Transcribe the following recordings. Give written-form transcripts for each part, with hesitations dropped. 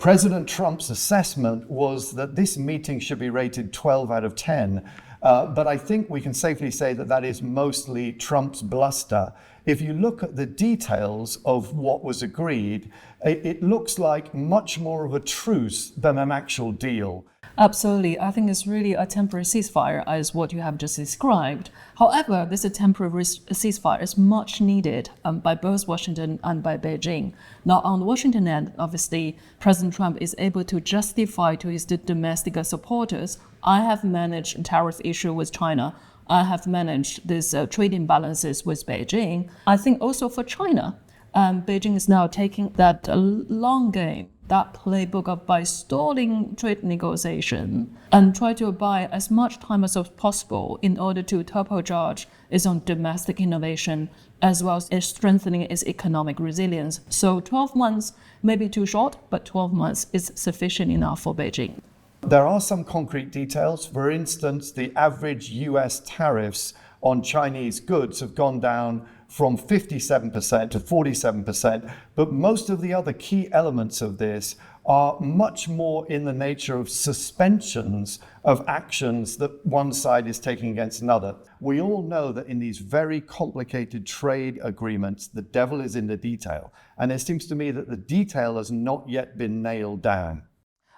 President Trump's assessment was that this meeting should be rated 12 out of 10. But I think we can safely say that that is mostly Trump's bluster. If you look at the details of what was agreed, it looks like much more of a truce than an actual deal. Absolutely. I think it's really a temporary ceasefire as what you have just described. However, this temporary ceasefire is much needed by both Washington and by Beijing. Now, on the Washington end, obviously, President Trump is able to justify to his domestic supporters, I have managed tariff issue with China. I have managed these trade imbalances with Beijing. I think also for China, Beijing is now taking that long game, that playbook of by stalling trade negotiation and try to buy as much time as possible in order to turbocharge its own domestic innovation as well as strengthening its economic resilience. So 12 months may be too short, but 12 months is sufficient enough for Beijing. There are some concrete details. For instance, the average US tariffs on Chinese goods have gone down from 57% to 47%, but most of the other key elements of this are much more in the nature of suspensions of actions that one side is taking against another. We all know that in these very complicated trade agreements, the devil is in the detail. And it seems to me that the detail has not yet been nailed down.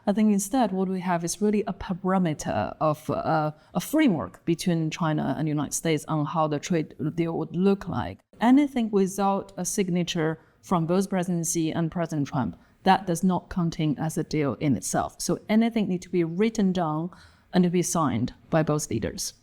I think instead what we have is really a parameter of a framework between China and the United States on how the trade deal would look like. Anything without a signature from both President Xi and President Trump, that does not contain as a deal in itself. So anything needs to be written down and to be signed by both leaders.